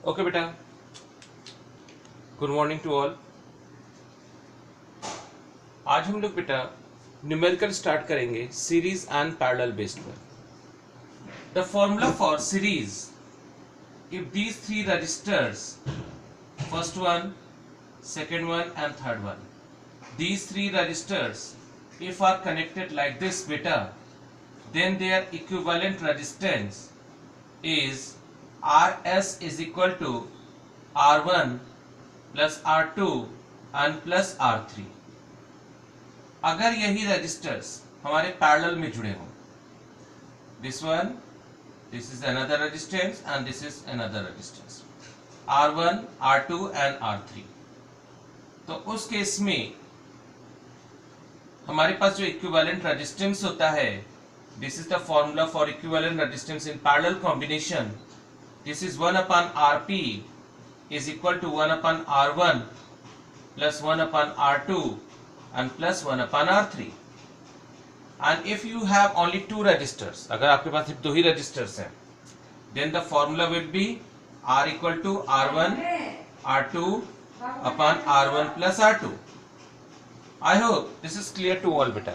Okay बेटा, good morning to all. आज हम लोग बेटा न्यूमेरिकल स्टार्ट करेंगे सीरीज एंड पैरेलल बेस्ड पर। The formula for series, if these three resistors, first one, second one and third one, these three registers if are connected like this beta, then their equivalent resistance is Rs is equal to R1 plus R2 and plus R3। अगर यही registers हमारे parallel में जुड़े हों, this one, this is another resistance and this is another resistance, R1, R2 and R3, तो उस case में हमारे पास जो इक्विवेलेंट रेजिस्टेंस होता है, this is the formula for equivalent resistance in parallel combination, this is 1 upon Rp is equal to 1 upon R1 plus 1 upon R2 and plus 1 upon R3। and if you have only two registers, अगर आपके पास सिर्फ दो ही registers हैं, then the formula will be R equal to R1 R2 upon R1 plus R2। I hope this is clear to all बेटा।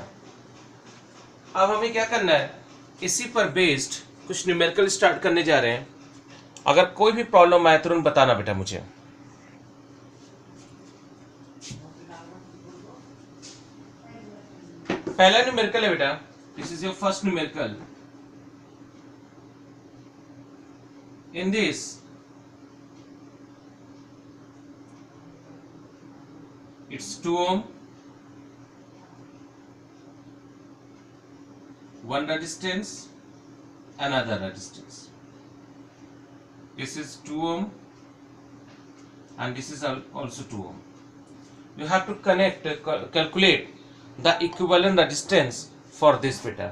अब हमें क्या करना है, इसी पर बेस्ड कुछ न्यूमेरिकल स्टार्ट करने जा रहे हैं। अगर कोई भी प्रॉब्लम आए तुरंत बताना बेटा मुझे। पहला न्यूमेरिकल है बेटा, this is your first numerical. In this it's 2 ohm, one resistance, another resistance, this is 2 ohm and this is also 2 ohm। you have to calculate the equivalent resistance for this beta।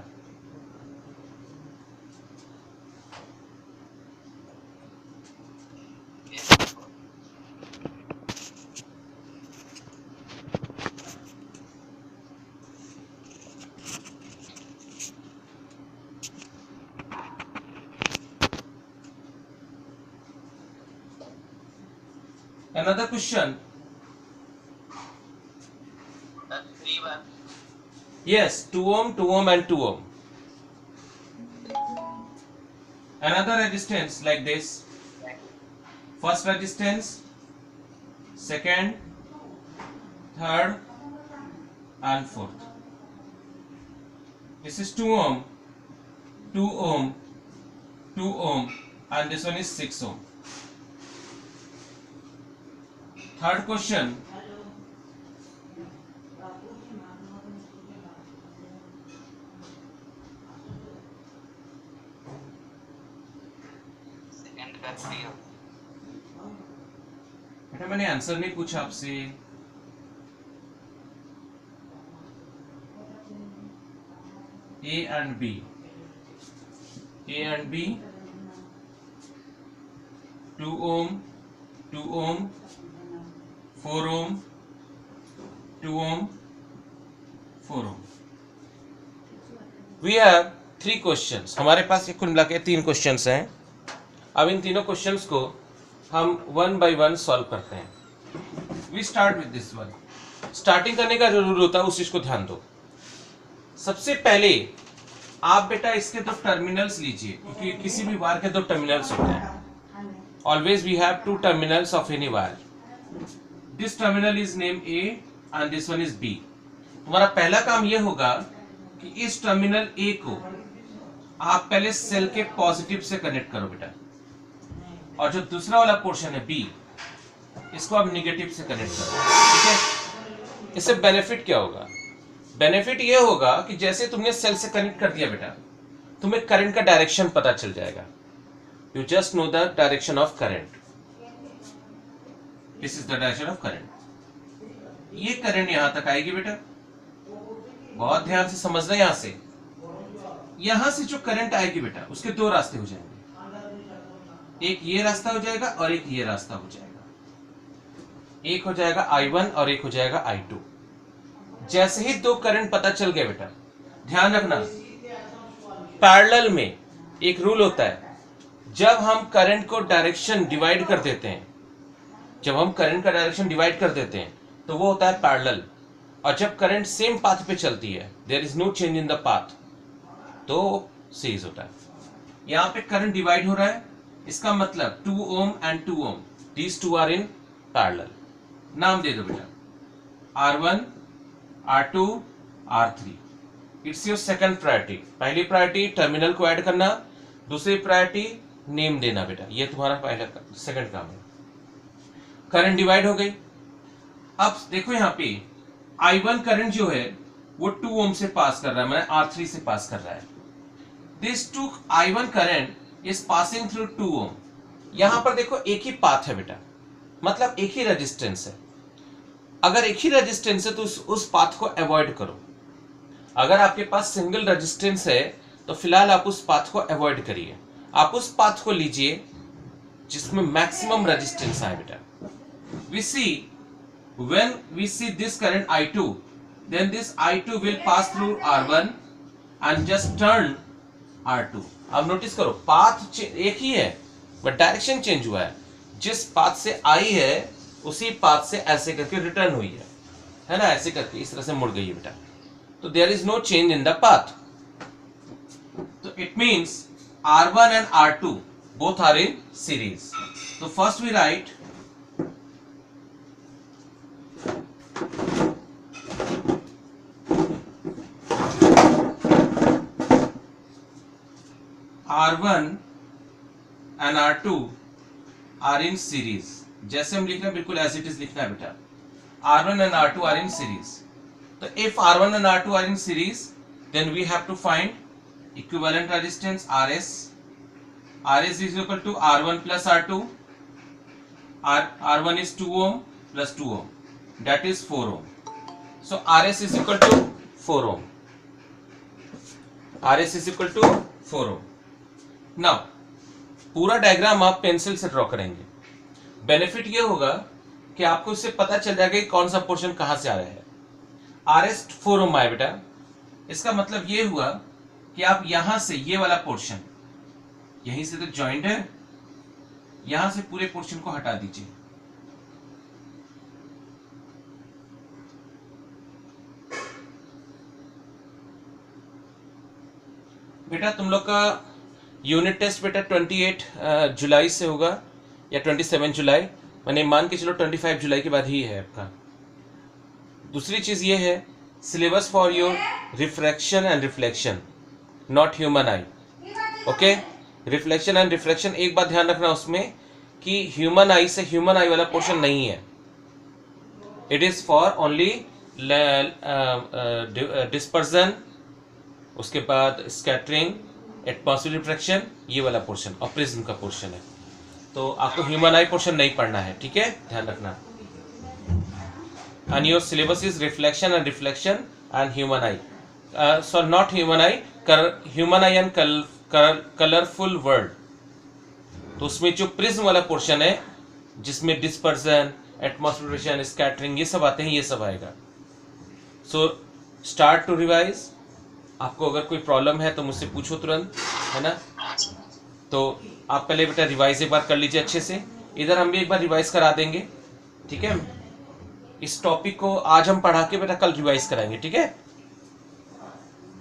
Another question. 3 1. Yes, 2 ohm, 2 ohm and 2 ohm. Another resistance like this. First resistance, second, third and fourth. This is 2 ohm, 2 ohm, 2 ohm and this one is 6 ohm. Third question, Second का 3 ohm. बेटा मैंने answer नहीं पूछा आपसे। A and B, A and B, 2 ohm, 2 ohm, 4 ohm, 2 ohm, 4 ohm। We have 3 questions। हमारे पास ये कुल मिला के 3 क्वेश्चंस हैं। अब इन तीनों क्वेश्चंस को हम 1 by 1 सॉल्व करते हैं। We start with this one। Starting करने का जो रूल होता है उस चीज को ध्यान दो। सबसे पहले आप बेटा इसके दो टर्मिनल्स लीजिए, क्योंकि किसी भी वायर के दो टर्मिनल्स होते हैं। Always we have 2 terminals of any wire. This terminal is name A and this one is B। तुम्हारा पहला काम यह होगा कि इस टर्मिनल A को आप पहले सेल के पॉजिटिव से कनेक्ट करो बेटा, और जो दूसरा वाला पोर्शन है B, इसको आप निगेटिव से कनेक्ट करो। ठीक है, इससे बेनिफिट क्या होगा? बेनिफिट ये होगा कि जैसे तुमने सेल से कनेक्ट कर दिया बेटा, तुम्हें करंट का डायरेक्शन पता चल जाएगा। You just know the direction of current. This is the direction of current. ये करंट यहां तक आएगी बेटा, बहुत ध्यान से समझना। यहां से जो करंट आएगी बेटा, उसके 2 रास्ते हो जाएंगे। एक ये रास्ता हो जाएगा और एक ये रास्ता हो जाएगा। एक हो जाएगा I1 और एक हो जाएगा I2। जैसे ही 2 करंट पता चल गया बेटा, ध्यान रखना पैरेलल में एक रूल होता है, जब हम करंट को डायरेक्शन डिवाइड कर देते हैं, जब हम करंट का डायरेक्शन डिवाइड कर देते हैं तो वो होता है पैरेलल, और जब करंट सेम पाथ पे चलती है, there is no change in the path, तो सीरीज होता है। यहाँ पे करंट डिवाइड हो रहा है, इसका मतलब 2 ohm and 2 ohm, these two are in parallel. नाम दे दो बेटा, R1, R2, R3। It's your second priority. पहली प्रायोरिटी टर्मिनल को ऐड करना, दूसरी प्रायोरिटी नेम देना बेटा, ये तुम्हारा पहला सेकंड काम है। करंट डिवाइड हो गई। अब देखो यहाँ पे I1 करंट जो है वो 2 ओम से पास कर रहा है, मैंने R3 से पास कर रहा है। This two I1 current is passing through 2 ohm. यहां पर देखो एक ही पाथ है बेटा, मतलब एक ही रेजिस्टेंस है। अगर एक ही रेजिस्टेंस है तो उस पाथ को अवॉइड करो। अगर आपके पास सिंगल रेजिस्टेंस है तो फिलहाल आप उस पाथ को अवॉइड करिए, आप उस पाथ को लीजिए जिसमें मैक्सिमम रेजिस्टेंस आए बेटा। We see when we see this current I2, then this I2 will pass through R1 and just turn R2। अब नोटिस करो पाथ एक ही है बट डायरेक्शन चेंज हुआ है। जिस पाथ से आई है उसी पाथ से ऐसे करके रिटर्न हुई है ना, ऐसे करके इस तरह से मुड़ गई है बेटा। तो there is no change in the path. तो it means R1 and R2 both are in series। तो first we write R1 and R2 are in series। जैसे हम लिख रहे हैं बिल्कुल एज इट इज लिखना है बेटा, R1 and R2 are in series। तो if R1 and R2 are in series, then we have to find equivalent resistance RS। RS is equal to R1 plus R2। R1 is 2 ohm plus 2 ohm, that is 4 ohm। So RS is equal to 4 ohm। RS is equal to 4 ohm। Now पूरा diagram आप pencil से draw करेंगे। Benefit ये होगा कि आपको इससे पता चल जाएगा कि कौन सा पोर्शन कहां से आ रहा है। RS 4 ओम आया बेटा, इसका मतलब ये हुआ कि आप यहां से ये वाला पोर्शन, यहीं से तो जॉइंट है, यहां से पूरे पोर्शन को हटा दीजिए। बेटा तुम लोग का यूनिट टेस्ट बेटा 28 जुलाई से होगा या 27 जुलाई, मैंने मान के चलो 25 जुलाई के बाद ही है आपका। दूसरी चीज ये है syllabus for your refraction and reflection, not human I. Okay, reflection and refraction, एक बात ध्यान रखना उसमें कि ह्यूमन आई से ह्यूमन आई वाला पोर्शन नहीं है। It is for only dispersion, उसके बाद स्कैटरिंग, एटमॉस्फेरिक रिफ्रैक्शन, ये वाला पोर्शन और प्रिज्म का पोर्शन है। तो आपको ह्यूमन आई पोर्शन नहीं पढ़ना है, ठीक है, ध्यान रखना। And your syllabus is reflection and reflection and human I, so not human I, human I and colourful world. तो उसमें जो प्रिज्म वाला पोर्शन है जिसमें डिस्पर्जन, एटमॉस्फेरिक रिफ्रैक्शन, स्कैटरिंग ये सब आते हैं, ये सब आएगा। So start to revise. आपको अगर कोई प्रॉब्लम है तो मुझसे पूछो तुरंत, है ना। तो आप पहले बेटा रिवाइज एक बार कर लीजिए अच्छे से, इधर हम भी एक बार रिवाइज करा देंगे, ठीक है। इस टॉपिक को आज हम पढ़ा के बेटा कल रिवाइज कराएंगे, ठीक है।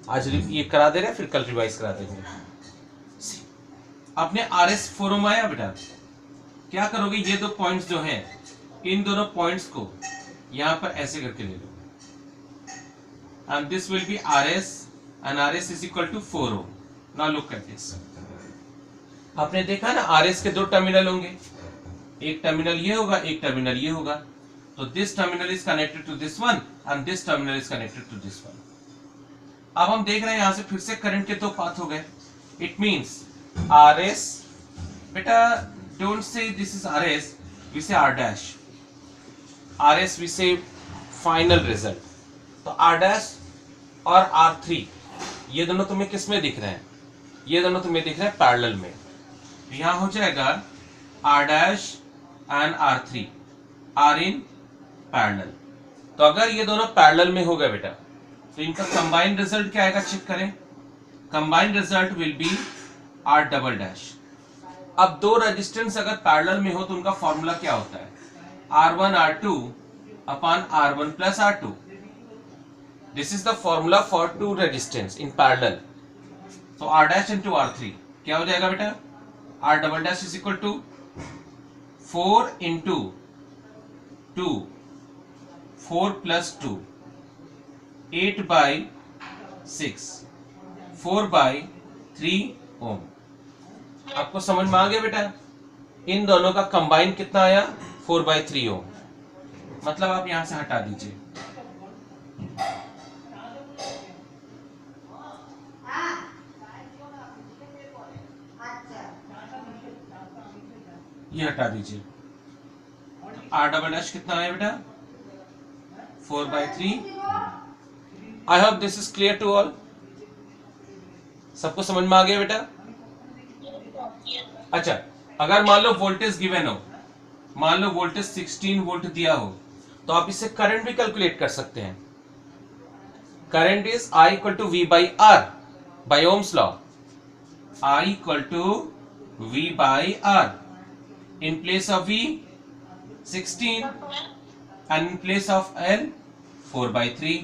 आज ये करा दे रहे हैं, फिर कल रिवाइज करा देंगे। आपने RS 4 ओम आया बेटा, क्या करोगे, ये दो पॉइंट्स जो हैं, इन दोनों पॉइंट्स को यहां पर ऐसे करके ले लो, and this will be RS and RS is equal to 4 ohm। Now look at this। आपने देखा ना RS के दो टर्मिनल होंगे, एक टर्मिनल ये होगा, एक टर्मिनल ये होगा। तो this terminal is connected to this one and this terminal is connected to this one. अब हम देख रहे हैं यहां से फिर से करंट के दो पाथ हो गए। इट मींस RS, बेटा don't say this is RS, we say R dash. RS we say final result. तो R डैश और R3 ये दोनों तुम्हें किस में दिख रहे हैं, ये दोनों तुम्हें दिख रहे हैं पैरेलल में। तो यहां हो जाएगा R dash and R3 are in parallel. तो अगर ये दोनों पैरेलल में हो गए बेटा तो इनका कंबाइंड रिजल्ट क्या आएगा, चेक करें। Combined result will be R double dash. अब दो रेजिस्टेंस अगर पैरेलल में हो तो उनका फॉर्मूला क्या होता है? R1 R2 upon R1 plus R2. This is the formula for two resistance in parallel. So R dash into R3 क्या हो जाएगा बेटा? R double dash is equal to 4 into 2, 4 plus 2, 8 by 6, 4 by 3 ohm. आपको समझ में आ गया बेटा? इन दोनों का कंबाइन कितना आया? 4 by 3 ohm. मतलब आप यहां से हटा दीजिए. ये हटा दीजिए. R डबल डैश कितना आया बेटा? 4 by 3. I hope this is clear to all. सबको समझ में आ गया बेटा? अच्छा, अगर मान लो वोल्टेज गिवन हो, मान लो वोल्टेज 16 वोल्ट दिया हो, तो आप इससे करंट भी कैलकुलेट कर सकते हैं. Current is I equal to V by R by ohm's law. I equal to V by R. In place of V 16 and in place of L 4 by 3.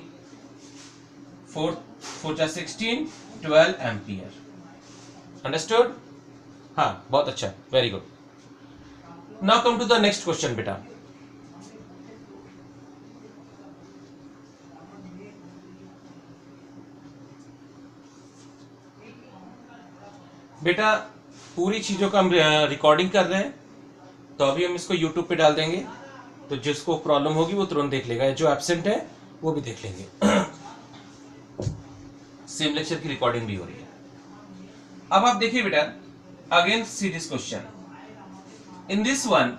4 जा 16, 12 एम्पियर. अंडरस्टूड? हाँ, बहुत अच्छा, very good. Now come to the next question बेटा. बेटा पूरी चीजों का हम रिकॉर्डिंग कर रहे हैं, तो अभी हम इसको YouTube पे डाल देंगे, तो जिसको प्रॉब्लम होगी वो तुरंत देख लेगा, जो एब्सेंट है वो भी देख लेंगे. सेम लेक्चर की रिकॉर्डिंग भी हो रही है. अब आप देखिए बेटा, again see this question. In this one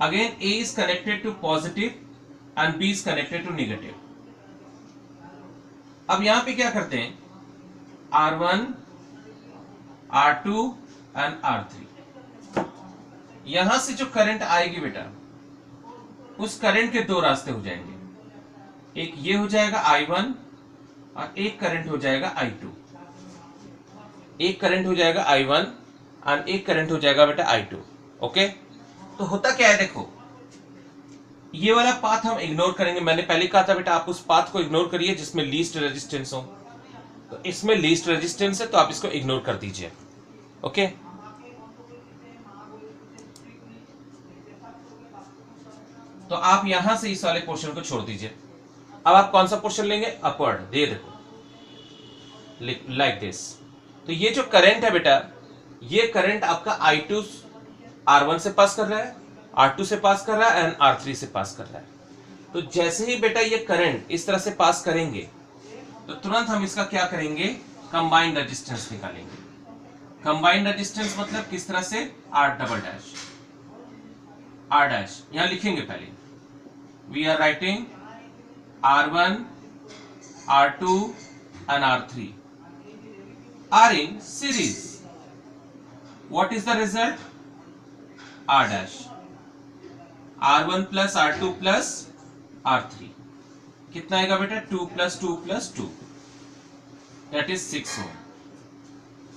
again A is connected to positive and B is connected to negative. अब यहां पे क्या करते हैं? R1, R2 and R3. यहां से जो करंट आएगी बेटा, उस करंट के दो रास्ते हो जाएंगे. एक ये हो जाएगा I1 और एक करंट हो जाएगा I2. एक करंट हो जाएगा I1 और एक करंट हो जाएगा बेटा I2. ओके, तो होता क्या है देखो, ये वाला पाथ हम इग्नोर करेंगे. मैंने पहले कहा था बेटा, आप उस पाथ को इग्नोर करिए जिसमें लीस्ट रेजिस्टेंस हो. तो इसमें लीस्ट रेजिस्टेंस है, तो आप इसको इग्नोर कर दीजिए. ओके, तो आप यहां से इस वाले पोर्शन को छोड़ दीजिए. अब आप कौन सा पोर्शन लेंगे? अपवर्ड. ये देखो लाइक दिस. तो ये जो करंट है बेटा, ये करंट आपका I2 R1 से पास कर रहा है, R2 से पास कर रहा है एंड R3 से पास कर रहा है. तो जैसे ही बेटा ये करंट इस तरह से पास करेंगे, तो तुरंत हम इसका क्या करेंगे? कंबाइंड रेजिस्टेंस निकालेंगे. कंबाइंड रेजिस्टेंस मतलब किस तरह से? R double dash, R dash यहां लिखेंगे पहले. We are writing R1, R2 and R3 are in series. What is the result? R dash. R1 plus R2 plus R3 कितना आएगा बेटा? 2 plus 2 plus 2, that is 6 ohm.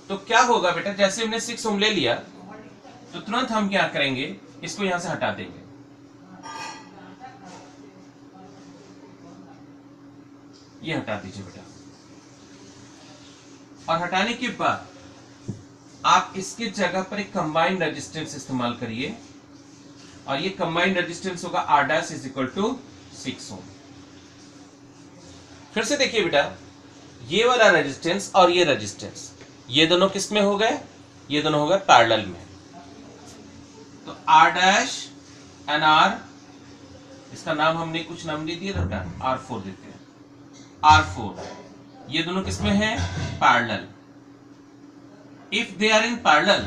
तो क्या होगा बेटा, जैसे हमने 6 ohm ले लिया, तो तुरंत हम क्या करेंगे? इसको यहां से हटा देंगे. ये हटा दीजिए बेटा. और हटाने के बाद आप इसके जगह पर एक कंबाइंड रेजिस्टेंस इस्तेमाल करिए, और ये कंबाइंड रेजिस्टेंस होगा R dash is equal to 6 ohm. फिर से देखिए बेटा, ये वाला रेजिस्टेंस और ये रेजिस्टेंस, ये दोनों किस में हो गए? ये दोनों हो गए पैरेलल में. तो R डैश एंड R, इसका नाम हमने कुछ नाम नहीं दिया बेटा, R4 देते हैं. R4 ये दोनों किस में है? Parallel. If they are in parallel,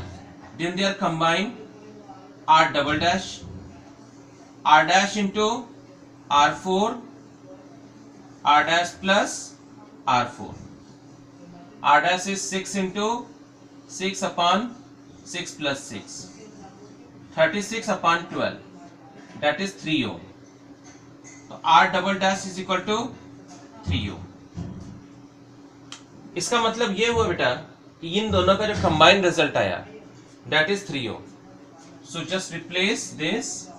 then they are combined. R double dash, R dash into R4, R dash plus R4. R dash is 6 into 6 upon 6 plus 6, 36 upon 12, that is 3 ohm. So R double dash is equal to 3 ohm. इसका मतलब ये हुआ बेटा कि इन दोनों का जो combined result आया, that is 3 ohm. So just replace this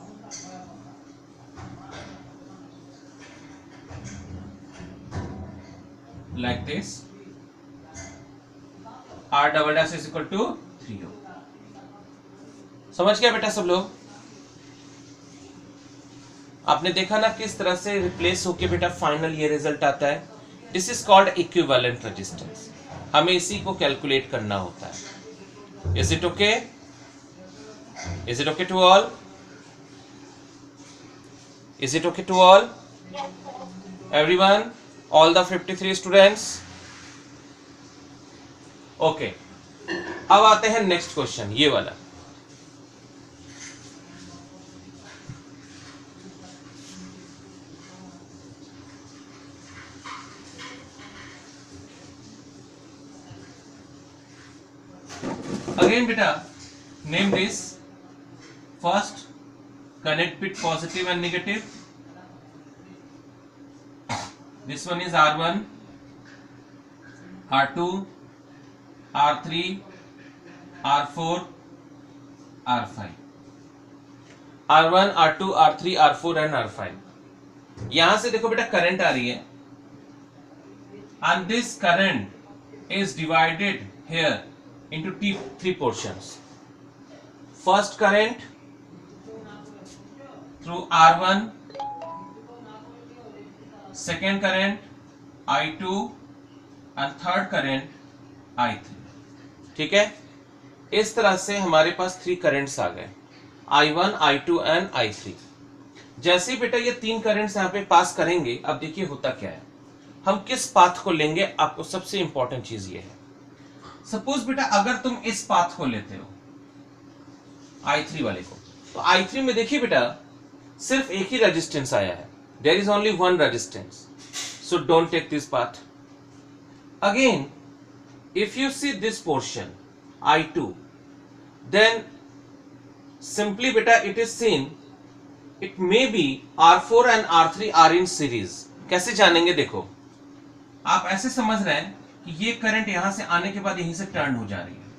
like this. R double dash is equal to 3 ohm. समझ गया बेटा सब लोग? आपने देखा ना किस तरह से रिप्लेस होके बेटा फाइनल ये रिजल्ट आता है. This is called equivalent resistance. हमें इसी को कैलकुलेट करना होता है. Is it okay? Is it okay to all? Is it okay to all? Everyone, all the 53 students? Okay. अब आते हैं नेक्स्ट क्वेश्चन, ये वाला. Again beta, name this. First, connect bit positive and negative. This one is R1, R2, R3, R4, R5. R1, R2, R3, R4 and R5. यहां से देखो बेटा current आ रही है, and this current is divided here into three portions. First current through R1, second current I2 and third current I3. ठीक है, इस तरह से हमारे पास 3 करंट्स आ गए, I1, I2 and I3. जैसे ही बेटा ये 3 करंट्स यहाँ पे पास करेंगे, अब देखिए होता क्या है, हम किस पाथ को लेंगे, आपको सबसे इंपॉर्टेंट चीज ये है. सपोज बेटा अगर तुम इस पाथ को लेते हो I3 वाले को, तो I3 में देखिए बेटा सिर्फ एक ही रेजिस्टेंस आया है. There is only one resistance, so don't take this path. Again if you see this portion I2, then simply बेटा it is seen it may B R4 and R3 are in series. कैसे जानेंगे? देखो, आप ऐसे समझ रहे हैं कि ये करंट यहां से आने के बाद यहीं से टर्न हो जा रही है.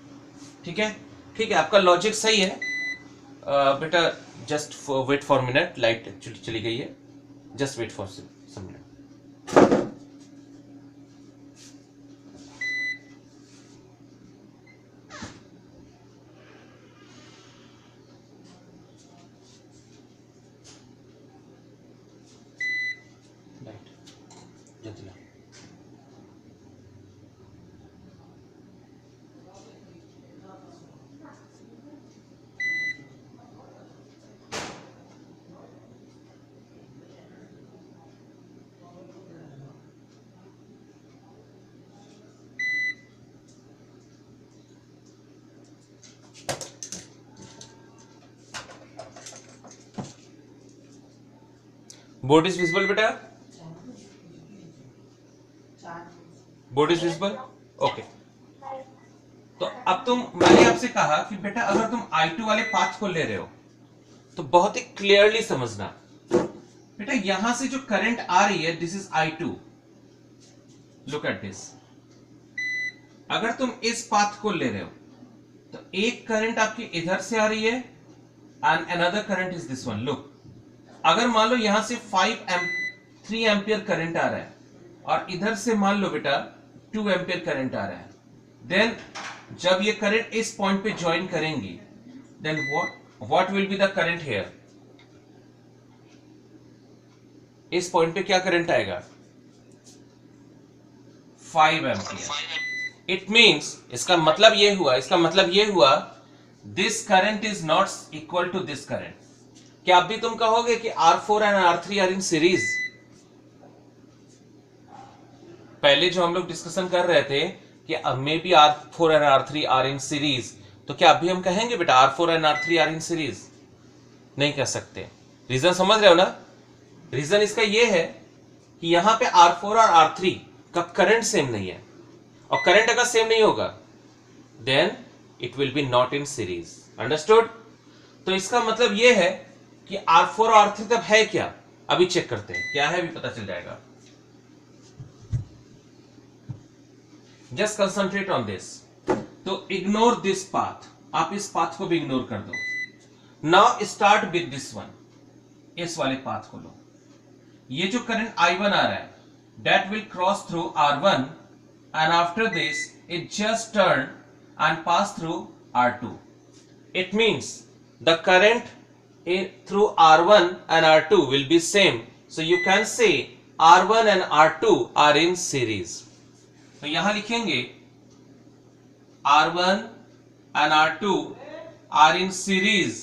ठीक है, ठीक है, आपका लॉजिक सही है. बेटा just wait for minute, light actually चली गई है, just wait for some minute. Board is visible बेटा? Board is visible? ओके. तो अब मैंने आपसे कहा कि बेटा अगर तुम I2 वाले पाथ को ले रहे हो तो बहुत ही क्लियरली समझना. बेटा यहां से जो करंट आ रही है, this is I2. Look at this. अगर तुम इस पाथ को ले रहे हो तो एक करंट आपकी इधर से आ रही है and another current is this one. Look, अगर मान लो यहां से 3 एम्पियर करंट आ रहा है और इधर से मान लो बेटा 2 एम्पियर करंट आ रहा है, देन जब ये करंट इस पॉइंट पे ज्वाइन करेंगी, then what will be the current here? इस पॉइंट पे क्या करंट आएगा? 5 एम्पियर. इट मींस, इसका मतलब ये हुआ this current is not equal to this current. क्या अभी तुम कहोगे कि R4 and R3 are in series? पहले जो हम लोग डिस्कशन कर रहे थे कि may be R4 and R3 are in series, तो क्या अभी हम कहेंगे बेटा R4 and R3 are in series? नहीं कह सकते. रीजन समझ रहे हो ना? रीजन इसका ये है कि यहां पे R4 और R3 का करंट सेम नहीं है, और करंट अगर सेम नहीं होगा then it will be not in series. Understood? तो इसका मतलब ये है कि R4 और R3 तब है क्या? अभी चेक करते हैं क्या है, अभी पता चल जाएगा. Just concentrate on this. तो इग्नोर दिस पाथ. आप इस पाथ को भी इग्नोर कर दो। Now start with this one, इस वाले पाथ को लो। ये जो करंट I1 आ रहा है that will cross through R1 and after this it just turn and pass through R2. It means the current through R1 and R2 will be same. So you can say R1 and R2 are in series. तो यहां लिखेंगे R1 and R2 are in series.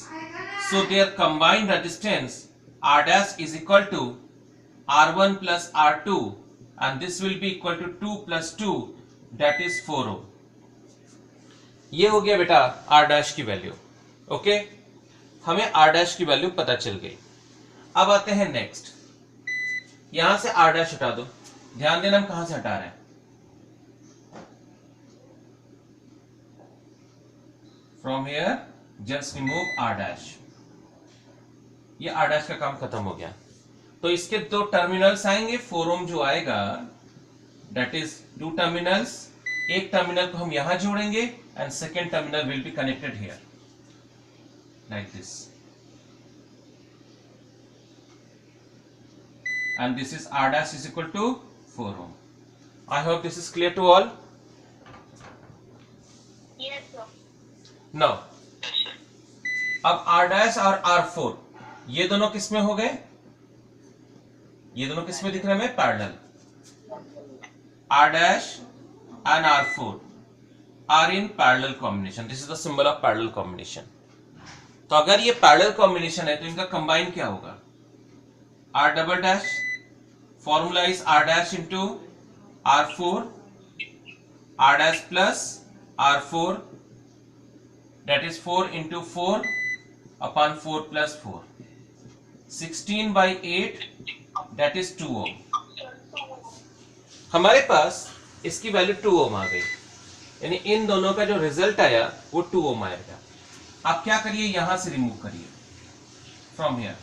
So their combined resistance R dash is equal to R1 plus R2 and this will be equal to 2 plus 2 that is 4 ohm. ये हो गया बेटा R dash की value. Okay, हमें R dash की value पता चल गई। अब आते हैं नेक्स्ट, यहां से R dash हटा दो। ध्यान देना हम कहां से हटा रहे हैं, from here just remove R dash। ये R dash का काम खत्म हो गया। तो इसके दो टर्मिनल्स आएंगे, 4 ओम जो आएगा दैट इज 2 टर्मिनल्स। एक टर्मिनल को हम यहां जोड़ेंगे and second terminal will be connected here like this and this is R dash is equal to 4 ohm. I hope this is clear to all. Yes, sir. Now अब R dash और R4 ये दोनों किस में हो गए, ये दोनों किस में दिख रहे हैं, parallel. R dash and R4 are in parallel combination. This is the symbol of parallel combination. तो अगर ये parallel combination है तो इनका combine क्या होगा, R double dash, formula is R dash into R4, R dash plus R4 that is 4 into 4 upon 4 plus 4, 16 by 8 that is 2 ohm. हमारे पास इसकी वैल्यू 2 ओम आ गई, यानी इन दोनों का जो रिजल्ट आया वो 2 ओम आएगा। आप क्या करिए, यहां से रिमूव करिए फ्रॉम हियर।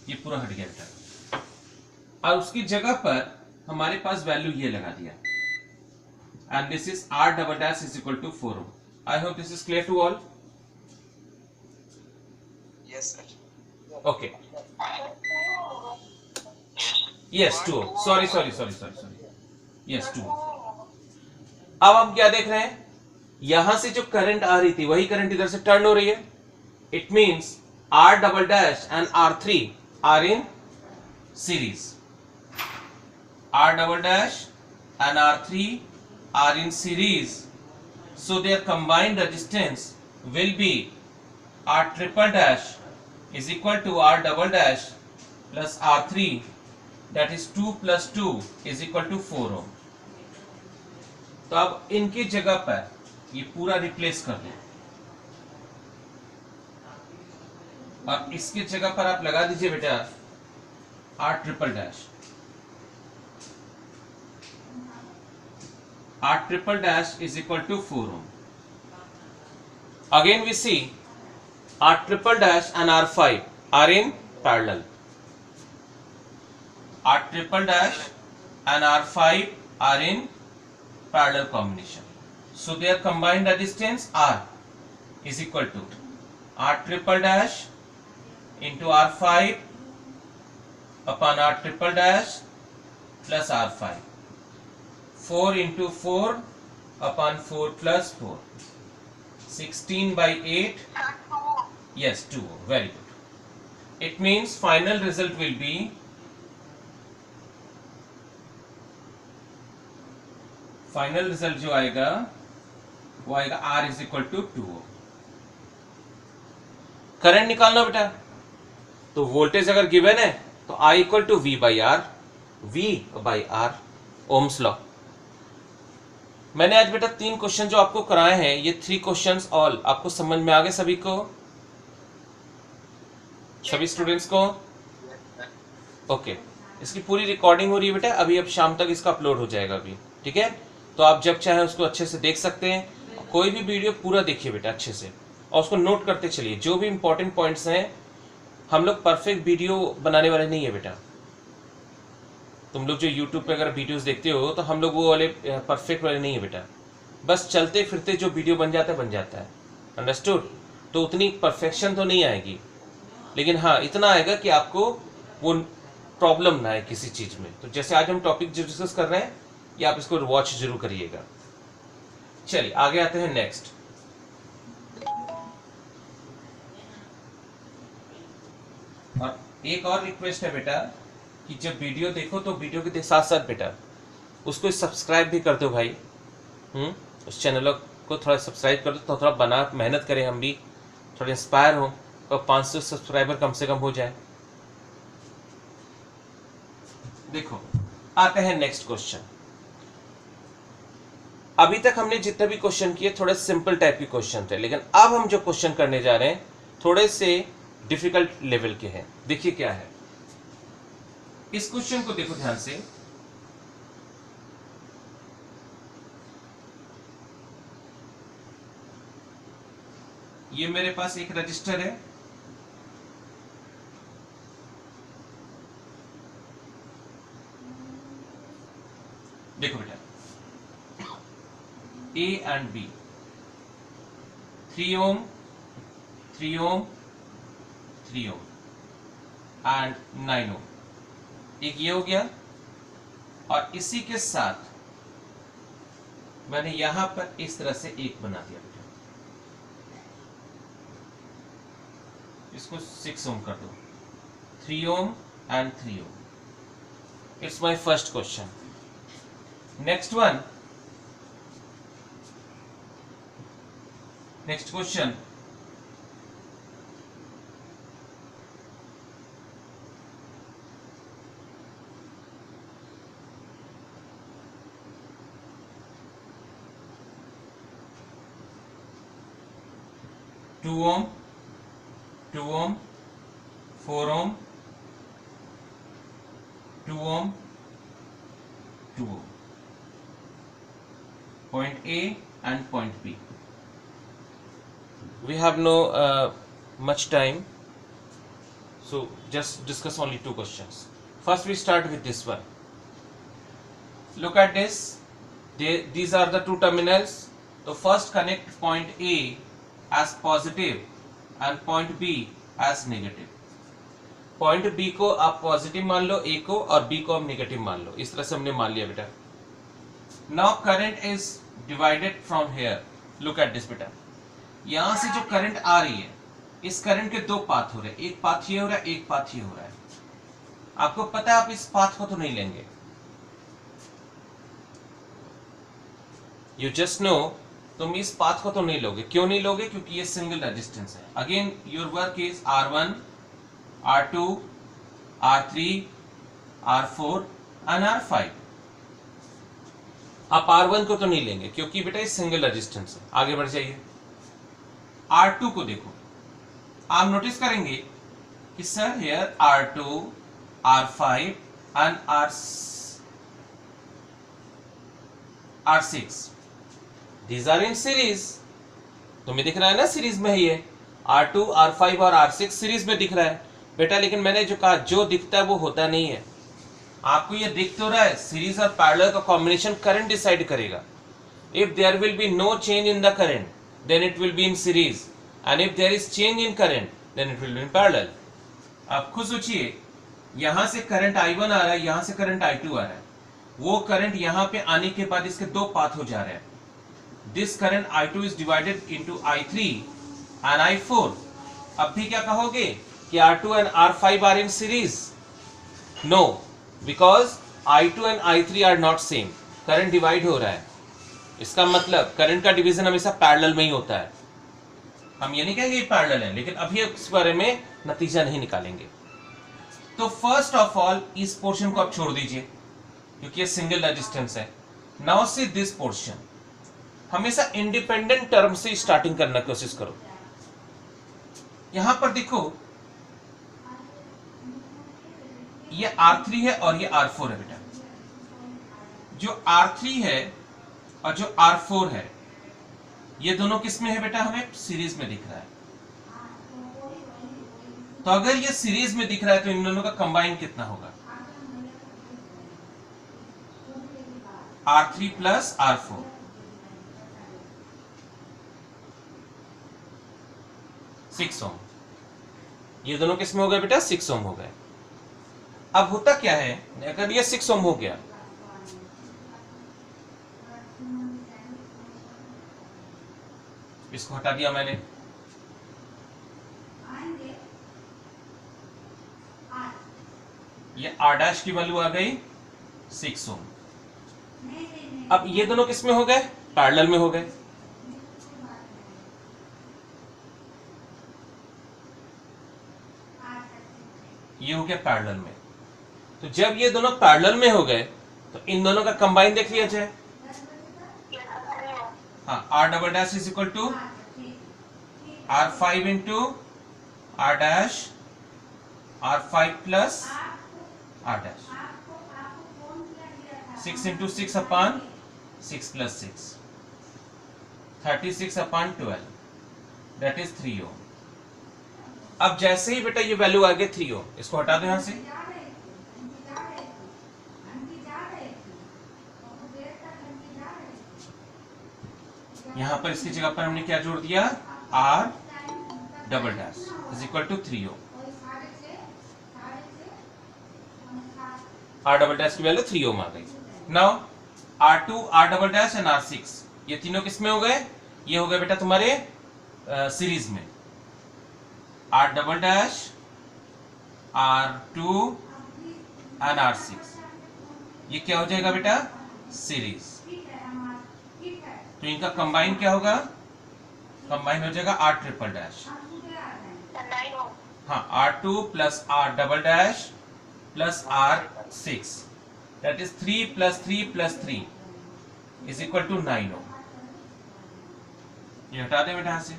ये पूरा हट गया बेटा, और उसकी जगह पर हमारे पास वैल्यू ये लगा दिया and this is R double dash is equal to 4 ohm. I hope this is clear to all. Yes, sir. Okay. Yes, 2 ohm. Sorry. Yes, 2 ohm. अब हम क्या देख रहे हैं, यहां से जो करंट आ रही थी वही करंट इधर से टर्न हो रही है। It means R double dash and R3 are in series. R double dash and R3 are in series, so their combined resistance will be R triple dash is equal to R double dash plus R3 that is 2 plus 2 is equal to 4 ohm. तो अब इनकी जगह पर ये पूरा replace कर दें और इसकी जगह पर आप लगा दीजिए बेटा R triple dash। R triple dash is equal to 4 ohm. Again we see R triple dash and R5 are in parallel. R triple dash and R5 are in parallel combination. So their combined resistance R is equal to R triple dash into R5 upon R triple dash plus R5. 4 into 4 upon 4 plus 4, 16 by 8. Yes, 2. Very good. It means final result will be final result जो आएगा वो आएगा R is equal to 2 ohm. Current निकालना बेटा, तो voltage अगर given है तो I equal to V by R, V by R, Ohm's law. मैंने आज बेटा 3 क्वेश्चन जो आपको कराए हैं, ये 3 क्वेश्चंस ऑल आपको समझ में आ गए सभी को, सभी स्टूडेंट्स को? ओके, इसकी पूरी रिकॉर्डिंग हो रही है बेटा, अभी अब शाम तक इसका अपलोड हो जाएगा अभी, ठीक है? तो आप जब चाहे उसको अच्छे से देख सकते हैं। कोई भी वीडियो पूरा देखिए बेटा अच्छे से और उसको नोट करते चलिए, जो भी इंपॉर्टेंट पॉइंट्स हैं। हम लोग परफेक्ट वीडियो बनाने वाले नहीं है बेटा, तुम लोग जो यूट्यूब पे अगर वीडियोस देखते हो तो हम लोग वो वाले परफेक्ट वाले नहीं है बेटा, बस चलते फिरते जो वीडियो बन जाता है, अंडरस्टूड। तो उतनी परफेक्शन तो नहीं आएगी, लेकिन हाँ इतना आएगा कि आपको वो प्रॉब्लम ना आए किसी चीज में। तो जैसे आज हम टॉपिक जो डिस्कस कर रहे हैं, ये आप इसको वॉच जरूर करिएगा। चलिए आगे आते हैं नेक्स्ट। और एक और रिक्वेस्ट है बेटा कि जब वीडियो देखो तो वीडियो के साथ साथ बेटा उसको सब्सक्राइब भी कर दो भाई। उस चैनल को थोड़ा सब्सक्राइब कर दो, तो थोड़ा बना मेहनत करें, हम भी थोड़ा इंस्पायर हो और 500 सब्सक्राइबर कम से कम हो जाए। देखो आते हैं नेक्स्ट क्वेश्चन। अभी तक हमने जितने भी क्वेश्चन किए थोड़े सिंपल टाइप के क्वेश्चन थे, लेकिन अब हम जो क्वेश्चन करने जा रहे हैं थोड़े से डिफिकल्ट लेवल के हैं। देखिए क्या है इस क्वेश्चन को, देखो ध्यान से। ये मेरे पास एक रजिस्टर है, देखो बेटा A and B, 3 ohm 3 ohm 3 ohm and 9 ohm. एक ये हो गया, और इसी के साथ मैंने यहां पर इस तरह से एक बना दिया बेटा, इसको 6 ओम कर दो, 3 ohm and 3 ohm. It's my first question. Next one, next question, two ohm 2 ohm 4 ohm 2 ohm 2 ohm, point A and point B. We have no much time, so just discuss only 2 questions. First we start with this one. Look at this. These are the 2 terminals. So first connect point A as positive and point B as negative. Point B को आप positive मान लो A को, और B को आप negative मान लो। इस तरह से हमने मान लिया बेटा। Now current is divided from here. Look at this बेटा, यहां से जो करंट आ रही है, इस करंट के 2 पाथ हो रहे हैं, एक पाथ ये हो रहा है, एक पाथ ये हो रहा है। आपको पता है आप इस पाथ को तो नहीं लेंगे, यू जस्ट नो, तुम इस पाथ को तो नहीं लोगे। क्यों नहीं लोगे? क्योंकि ये सिंगल रेजिस्टेंस है। Again your work is R1 R2 R3 R4 and R5। आप R1 को तो नहीं लेंगे क्योंकि बेटा ये सिंगल रेजिस्टेंस है। आगे बढ़ जाइए, R2 को देखो, आप नोटिस करेंगे कि sir here R2 R5 and R6 these are in series। तुम्हें दिख रहा है ना सीरीज में है ये R2 R5 और R6 सीरीज में दिख रहा है बेटा। लेकिन मैंने जो कहा जो दिखता है वो होता नहीं है। आपको ये दिख तो रहा है, सीरीज और पैरेलल का कॉम्बिनेशन करंट डिसाइड करेगा। If there will be no change in the current then it will be in series, and if there is change in current then it will be in parallel। आप खुद सोचिए, यहां से current I1 आ रहा है, यहां से करंट I2 आ रहा है, वो करंट यहां पे आने के बाद इसके 2 पाथ हो जा रहे हैं। This current I2 is divided into I3 and I4। अब भी क्या कहोगे कि R2 and R5 are in series? No, because I2 and I3 are not same। Current divide हो रहा है, इसका मतलब करंट का डिवीजन हमेशा पैरेलल में ही होता है। हम ये नहीं कहेंगे पैरेलल है, लेकिन अभी इस बारे में नतीजा नहीं निकालेंगे। तो फर्स्ट ऑफ ऑल इस पोर्शन को आप छोड़ दीजिए क्योंकि ये सिंगल रेजिस्टेंस है। नाउ सी दिस पोर्शन, हमेशा इंडिपेंडेंट टर्म से स्टार्टिंग करने की कोशिश करो। यहां पर देखो ये R3 है और ये R4 है बेटा। जो R3 है और जो R4 है ये दोनों किस में है बेटा? हमें सीरीज में दिख रहा है। तो अगर ये सीरीज में दिख रहा है तो इन दोनों का कंबाइन कितना होगा? R3 plus R4, six ohm. ये दोनों किसमें हो गए बेटा? 6 ओम हो गए। अब होता क्या है, अगर ये 6 ओम हो गया, इसको हटा दिया मैंने, ये R डैश की वैल्यू आ गई 6 ओम। अब ये दोनों किसमें हो गए? पैरेलल में हो गए। ये हो गया पैरेलल में। तो जब ये दोनों पैरेलल में हो गए तो इन दोनों का कंबाइन देख लिया जाए। हाँ, R double dash is equal to R5 into R dash, R5 plus R dash, 6 into 6 upon 6 plus 6, 36 upon 12, that is 3 ohm. अब जैसे ही बेटा ये वैल्यू आ गई 3 ओम, इसको हटा दो यहां से। यहां पर इसकी जगह पर हमने क्या जोड़ दिया? R double dash is equal to 3 ohm. R double dash की वैल्यू 3 ओम आ गई। Now R2, R double dash and R6, ये तीनों किसमें हो गए? ये हो गए बेटा तुम्हारे सीरीज में। R double dash, R2 and R6, ये क्या हो जाएगा बेटा? सीरीज। तो इनका कंबाइन क्या होगा? कंबाइन हो जाएगा R ट्रिपल डैश। हाँ, R2 plus R double dash plus R6, that is 3 plus 3 plus 3 is equal to 9 ohm. ये हटा दें बेटा यहां से।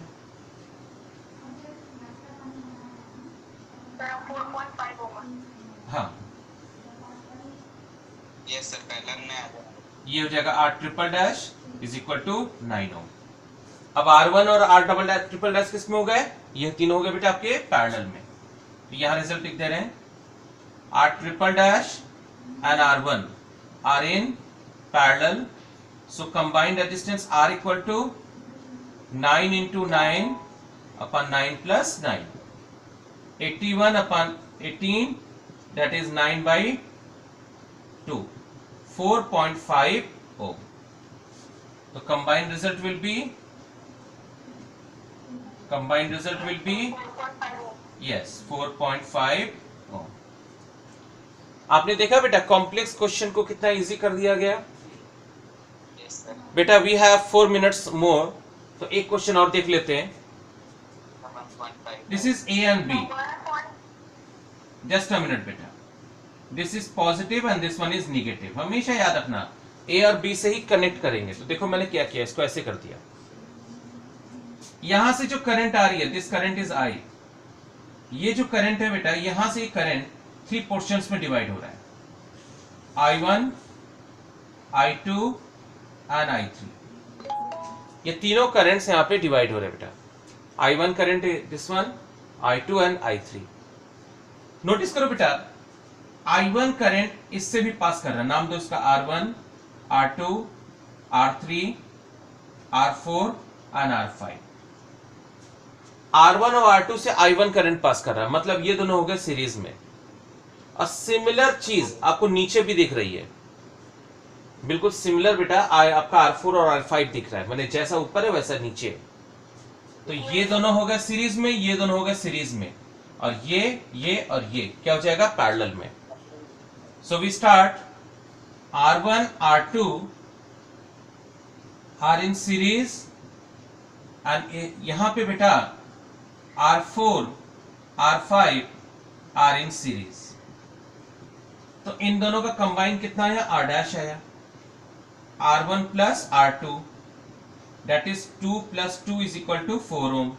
4.5 होगा। हाँ, यस सर, पैरेलल में आ जाएगा। ये हो जाएगा R triple dash is equal to 9 ohm. अब R1 और R double dash triple dash किस में हो गए? ये तीनों हो गए बेटा आपके पैरेलल में। तो यहां रिजल्ट लिख दे रहे हैं, R triple dash and R1 are in parallel, so combined resistance R equal to 9 into 9 upon 9 plus 9, 81 upon 18, that is 9 by 2, 4.5 ohm. तो combined result will be yes 4.5 ओम। आपने देखा बेटा कॉम्प्लेक्स क्वेश्चन को कितना इजी कर दिया गया। Yes sir. बेटा वी हैव 4 मिनट्स मोर, तो एक क्वेश्चन और देख लेते हैं। 1.5। This is A and B, just a minute बेटा। This is positive and this one is negative. हमेशा याद रखना A और B से ही कनेक्ट करेंगे। तो देखो मैंने क्या किया, इसको ऐसे कर दिया। यहां से जो करंट आ रही है, दिस करंट इज I। ये जो करंट है बेटा, यहां से करंट 3 पोर्शंस में डिवाइड हो रहा है, I1, I2 एंड I3। ये तीनों करंट्स यहां पे डिवाइड हो रहे हैं बेटा। I1 current this one, I2 and I3। Notice करो बेटा, I1 करंट इससे भी पास कर रहा है, नाम दो इसका R1, R2, R3, R4 and R5। R1 और R2 से I1 करंट पास कर रहा है, मतलब ये दोनों हो गए सीरीज में। और सिमिलर चीज आपको नीचे भी दिख रही है, बिल्कुल सिमिलर बेटा। आपका R4 और R5 दिख रहा है, मतलब जैसा ऊपर है वैसा नीचे। तो ये दोनों हो गए सीरीज में, ये दोनों हो गए सीरीज में, और ये और ये क्या हो जाएगा? पैरेलल में। So we start, R1, R2 are in series and यहां पे बेटा R4, R5 are in series. तो इन दोनों का कंबाइन कितना आया? R डैश आया। R1 plus R2, that is 2 plus 2 is equal to 4 ohm.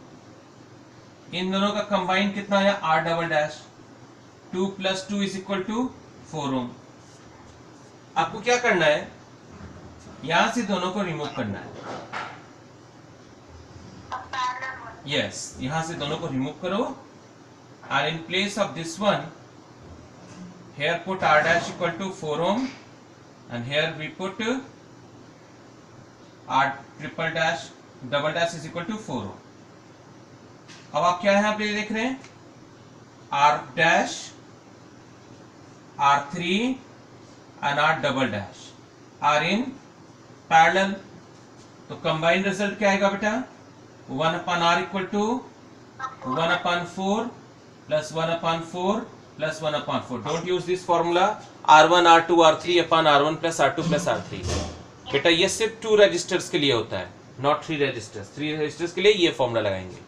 इन दोनों का कंबाइन कितना आया? R double dash, 2 plus 2 is equal to 4 ohm. आपको क्या करना है, यहां से दोनों को रिमूव करना है। यस, यहां से दोनों को रिमूव करो and in place of this one here put R dash equal to 4 ohm and here we put R triple dash double dash is equal to 4 ohm. अब आप क्या यहाँ पे देख रहे हैं, R dash R3 and R double dash are in parallel, तो combined result क्या आएगा बेटा, 1 upon R equal to 1 upon 4 plus 1 upon 4 plus 1 upon 4. Don't use this formula R1 R2 R3 upon R1 plus R2 plus R3. बेटा ये सिर्फ 2 registers के लिए होता है, नॉट 3 रजिस्टर्स। 3 रजिस्टर्स के लिए ये फॉर्मूला लगाएंगे।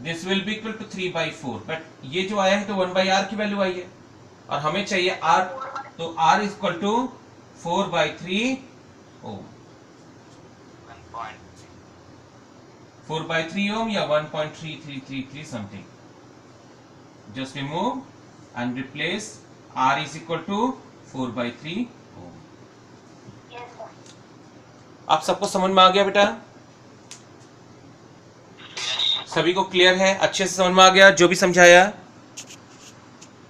This will be equal to 3/4, but ये जो आया है तो 1/R की वैल्यू आई है और हमें चाहिए R, तो R is equal to 4/3 ohm. 4/3 ohm या 1.3333 something. Just remove and replace R is equal to 4/3 ohm. Yes, sir. आप सबको समझ में आ गया बेटा? सभी को क्लियर है? अच्छे से समझ में आ गया जो भी समझाया?